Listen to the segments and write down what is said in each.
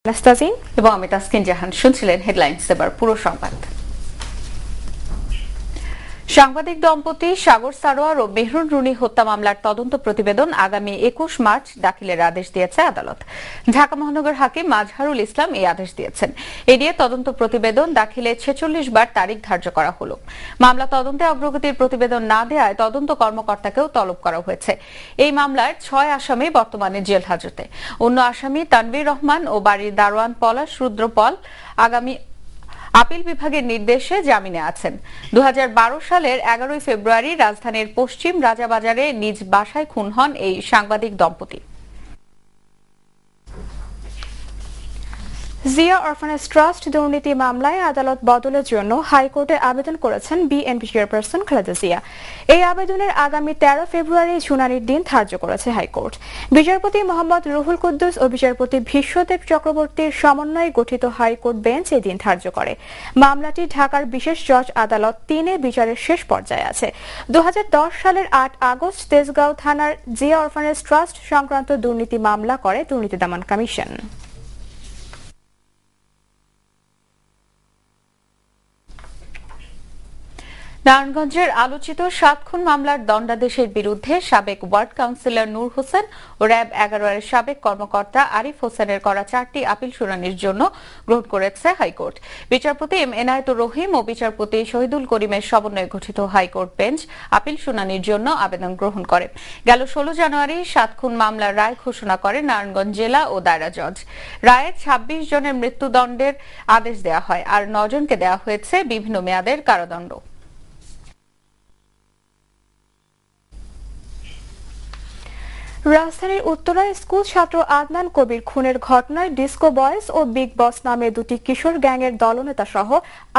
নাস্তাজিন এবং আমি তাসকিন জাহান। শুনছিলেন হেডলাইন্স, এবার পুরো সংবাদ। সাংবাদিক দম্পতি সাগর সারোয়ার ও মেহরুন রুনি হত্যা মামলার তদন্ত প্রতিবেদন আগামী 21 মার্চ দাখিলের আদেশ দিয়েছে আদালত। ঢাকা মহানগর হাকিম মাজহারুল ইসলাম এই আদেশ দিয়েছেন। এ নিয়ে তদন্ত প্রতিবেদন দাখিলে 46 বার তারিখ ধার্য করা হলো। মামলা তদন্তে অগ্রগতির প্রতিবেদন না দেওয়ায় তদন্ত কর্মকর্তাকেও তলব করা হয়েছে। এই মামলার 6 আসামি বর্তমানে জেল হাজতে। অন্য আসামি তানভীর রহমান ও বাড়ির দারোয়ান পলাশ রুদ্র পল আগামী আপিল বিভাগের নির্দেশে জামিনে আছেন। 2012 সালের 11 ফেব্রুয়ারি রাজধানীর পশ্চিম রাজাবাজারে নিজ বাসায় খুন হন এই সাংবাদিক দম্পতি। জিয়া অরফানেজ ট্রাস্ট দুর্নীতি মামলায় আদালত বদলের জন্য হাইকোর্টে আবেদন করেছেন বিএনপি চেয়ারপারসন খালেদা জিয়া। এই আবেদনের আগামী 13 ফেব্রুয়ারি শুনানির দিন ধার্য করেছে হাইকোর্ট। বিচারপতি মোহাম্মদ রুহুল কুদ্দুস ও বিচারপতি বিশ্বদেব চক্রবর্তীর সমন্বয়ে গঠিত হাইকোর্ট বেঞ্চ এই দিন ধার্য করে। মামলাটি ঢাকার বিশেষ জজ আদালত 3-এ বিচারের শেষ পর্যায়ে আছে। 2010 সালের 8 আগস্ট তেজগাঁও থানার জিয়া অরফানেজ ট্রাস্ট সংক্রান্ত দুর্নীতি মামলা করে দুর্নীতি দমন কমিশন। নারায়ণগঞ্জের আলোচিত 7 খুন মামলার দণ্ডাদেশের বিরুদ্ধে সাবেক ওয়ার্ড কাউন্সিলর নূর হোসেন ও র্যাব 11 এর সাবেক কর্মকর্তা আরিফ হোসেনের করা 4টি আপিল শুনানির জন্য গ্রহণ করেছে হাইকোর্ট। বিচারপতি এম এনায়েতুর রহিম ও বিচারপতি শহীদুল করিমের সমন্বয়ে গঠিত হাইকোর্ট বেঞ্চ আপিল শুনানির জন্য আবেদন গ্রহণ করে। গেল 16 জানুয়ারি 7 খুন মামলার রায় ঘোষণা করে নারায়ণগঞ্জ জেলা ও দায়রা জজ। রায়ে 26 জনের মৃত্যুদণ্ডের আদেশ দেওয়া হয়, আর 9 জনকে দেওয়া হয়েছে বিভিন্ন মেয়াদের কারাদণ্ড। রাজধানীর উত্তরায় স্কুল ছাত্র আদনান কবির খুনের ঘটনায় ডিস্কো বয়েজ ও বিগ বস নামে দুটি কিশোর গ্যাংয়ের দলনেতা সহ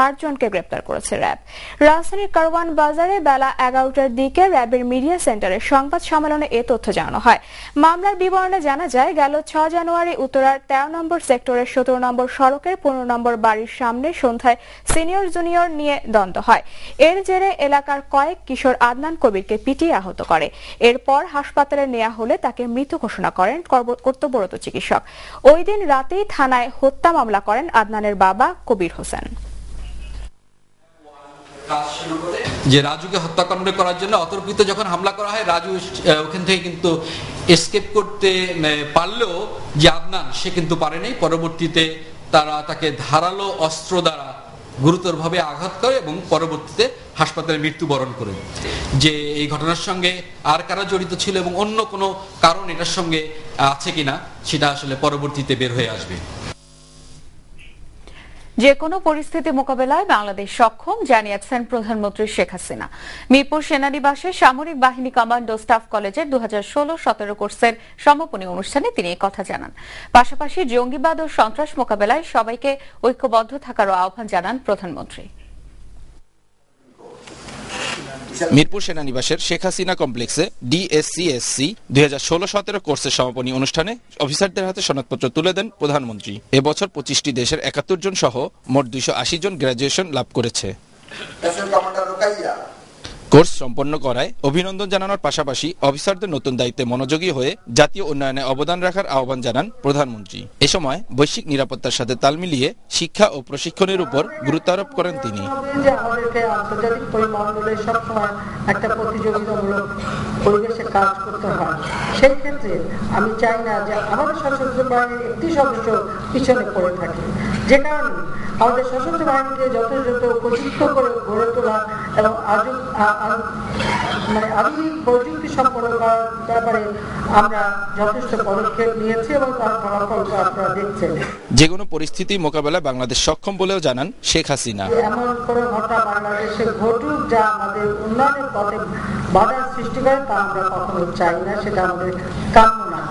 8 জনকে গ্রেপ্তার করেছে র্যাব। রাজধানীর কারওয়ান বাজারে বেলা 11টার দিকে র্যাবের মিডিয়া সেন্টারে সংবাদ সম্মেলনে এ তথ্য জানানো হয়। মামলার বিবরণে জানা যায়, গেল 6 জানুয়ারি উত্তরার 13 নম্বর সেক্টরের 17 নম্বর সড়কের 15 নম্বর বাড়ির সামনে সন্ধ্যায় সিনিয়র জুনিয়র নিয়ে দ্বন্দ্ব হয়। এর জেরে এলাকার কয়েক কিশোর আদনান কবিরকে পিটিয়ে আহত করে। এরপর হাসপাতালে নেওয়া হলে তাকে মৃত ঘোষণা করেন কর্তব্যরত চিকিৎসক। ওই দিন রাতেই থানায় হত্যা মামলা করেন আদনানের বাবা কবির হোসেন। যে রাজুকে হত্যাকাণ্ড করার জন্য অতর্কিত যখন হামলা করা হয়, রাজু ওখান থেকে কিন্তু এসকেপ করতে পারলেও যে আদনান সে কিন্তু পারেনি। পরবর্তীতে তারা তাকে ধারালো অস্ত্র দ্বারা গুরুতরভাবে আঘাত করে এবং পরবর্তীতে হাসপাতালে মৃত্যুবরণ করে। যে এই ঘটনার সঙ্গে আর কারা জড়িত ছিল এবং অন্য কোনো কারণ এটার সঙ্গে আছে কিনা সেটা আসলে পরবর্তীতে বের হয়ে আসবে। যে কোনো পরিস্থিতি মোকাবেলায় বাংলাদেশ সক্ষম জানিয়েছেন প্রধানমন্ত্রী শেখ হাসিনা। মিরপুর সেনানিবাসে সামরিক বাহিনী কমান্ডো স্টাফ কলেজের 2016-17 কোর্সের সমাপনী অনুষ্ঠানে তিনি এই কথা জানান। পাশাপাশি জঙ্গিবাদ ও সন্ত্রাস মোকাবেলায় সবাইকে ঐক্যবদ্ধ থাকারও আহ্বান জানান প্রধানমন্ত্রী। মিরপুর সেনানিবাসের শেখ হাসিনা কমপ্লেক্সে ডিএসসিএসসি 2016-17 কোর্সের সমাপনী অনুষ্ঠানে অফিসারদের হাতে সনদপত্র তুলে দেন প্রধানমন্ত্রী। এবছর 25টি দেশের 71 জন সহ মোট 280 জন গ্র্যাজুয়েশন লাভ করেছে। কোর্স সম্পন্ন করায় অভিনন্দন জানানোর পাশাপাশি অফিসারদের নতুন দায়িত্বে মনোযোগী হয়ে জাতীয় উন্নয়নে অবদান রাখার আহ্বান জানান প্রধানমন্ত্রী। এ সময় বৈশ্বিক নিরাপত্তার সাথে তাল মিলিয়ে শিক্ষা ও প্রশিক্ষণের উপর গুরুত্ব আরোপ করেন তিনি। আন্তর্জাতিক পরিমণ্ডলে সবসময় একটা প্রতিযোগিতামূলক পরিবেশে কাজ করতে হয়। সেই ক্ষেত্রে আমি চাই না যে আমাদের সশস্ত্র বাহিনীর একটি সদস্য পিছনে পড়ে থাকে। যে কারণে আমাদের সশস্ত্র বাহিনীকে যথাযথ উপযুক্ত করে গড়ে তোলা এবং আধুনিক প্রযুক্তি সম্পন্ন করার ব্যাপারে আমরা যথেষ্ট পদক্ষেপ নিয়েছি এবং তার ফলাফল আপনারা দেখছেন। যে কোনো পরিস্থিতি মোকাবেলায় বাংলাদেশ সক্ষম বলেও জানান শেখ হাসিনা। এমন কোনো ঘটনা বাংলাদেশে ঘটুক যা আমাদের উন্নয়নের পথে বাধার সৃষ্টি করে, তা আমরা কখনো চাই না, সেটা আমাদের কাম্য না।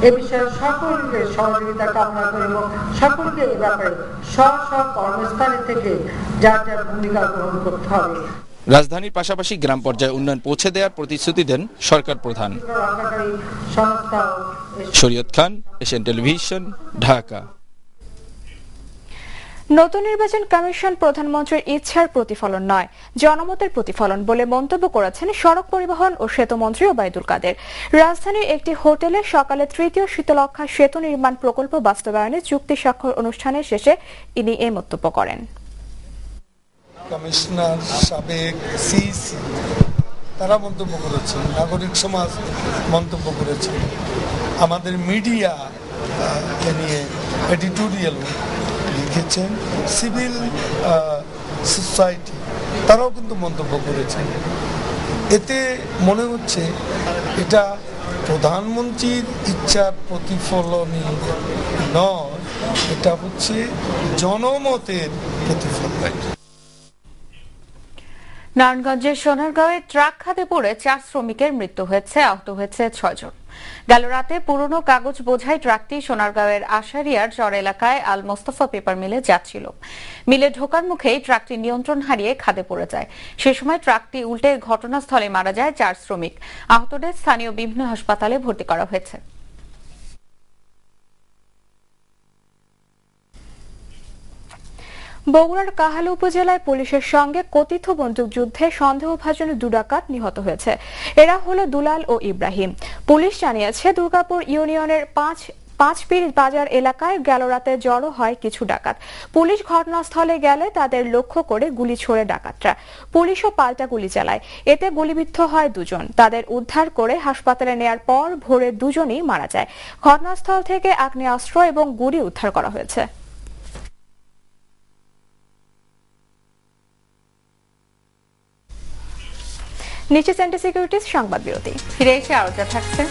এ বিষয়ে সকলকে সহযোগিতা কামনা করি এবং সকলকে এ ব্যাপারে স্ব কর্মস্থানে থেকে যার যার ভূমিকা গ্রহণ করতে হবে। রাজধানীর পাশাপাশি গ্রাম পর্যায়ে উন্নয়ন পৌঁছে দেওয়ার প্রতিশ্রুতি দেন সরকার প্রধান। শরীয়ত খান, এশিয়ান টেলিভিশন, ঢাকা। নতুন নির্বাচন কমিশন প্রধানমন্ত্রীর ইচ্ছার প্রতিফলন নয়, জনমতের প্রতিফলন বলে মন্তব্য করেছেন সড়ক পরিবহন ও সেতু মন্ত্রী ওবায়দুল কাদের। রাজধানীর একটি হোটেলে সকালে তৃতীয় শীতলক্ষ্যা সেতু নির্মাণ প্রকল্প বাস্তবায়নে চুক্তি স্বাক্ষর অনুষ্ঠানের শেষে তিনি এই মন্তব্য করেন। কমিশনার, সাবেক সিইসি তারা মন্তব্য করেছেন, নাগরিক সমাজ মন্তব্য করেছেন, আমাদের মিডিয়া এ নিয়ে এডিটোরিয়াল লিখেছেন, সিভিল সোসাইটি তারাও কিন্তু মন্তব্য করেছেন। এতে মনে হচ্ছে এটা প্রধানমন্ত্রীর ইচ্ছার প্রতিফলনই নয়, এটা হচ্ছে জনমতের প্রতিফলন। নারায়ণগঞ্জের সোনারগাঁওয়ে ট্রাক খাদে পড়ে 4 শ্রমিকের মৃত্যু হয়েছে, আহত হয়েছে 6 জন। গেল রাতে পুরনো কাগজ বোঝাই ট্রাকটি সোনারগাঁওয়ের আশারিয়ার চর এলাকায় আল মোস্তফা পেপার মিলে যাচ্ছিল। মিলে ঢোকার মুখেই ট্রাকটি নিয়ন্ত্রণ হারিয়ে খাদে পড়ে যায়। সে সময় ট্রাকটি উল্টে ঘটনাস্থলে মারা যায় 4 শ্রমিক। আহতদের স্থানীয় বিভিন্ন হাসপাতালে ভর্তি করা হয়েছে। বগুড়ার কাহালু উপজেলায় পুলিশের সঙ্গে কথিত বন্দুকযুদ্ধে সন্দেহভাজন 2 ডাকাত নিহত হয়েছে। এরা হলো দুলাল ও ইব্রাহিম। পুলিশ জানিয়েছে দুর্গাপুর ইউনিয়নের পাঁচপীর বাজার এলাকায় গেল রাতে জড়ো হয় কিছু ডাকাত। পুলিশ ঘটনাস্থলে গেলে তাদের লক্ষ্য করে গুলি ছোড়ে ডাকাতরা। পুলিশও পাল্টা গুলি চালায়, এতে গুলিবিদ্ধ হয় 2 জন। তাদের উদ্ধার করে হাসপাতালে নেয়ার পর ভোরে 2 জনই মারা যায়। ঘটনাস্থল থেকে আগ্নেয়াস্ত্র এবং গুলি উদ্ধার করা হয়েছে। নিচে সেন্টার সিকিউরিটিজ সংবাদ বিরতি, ফিরে এসে আরো যা থাকছে।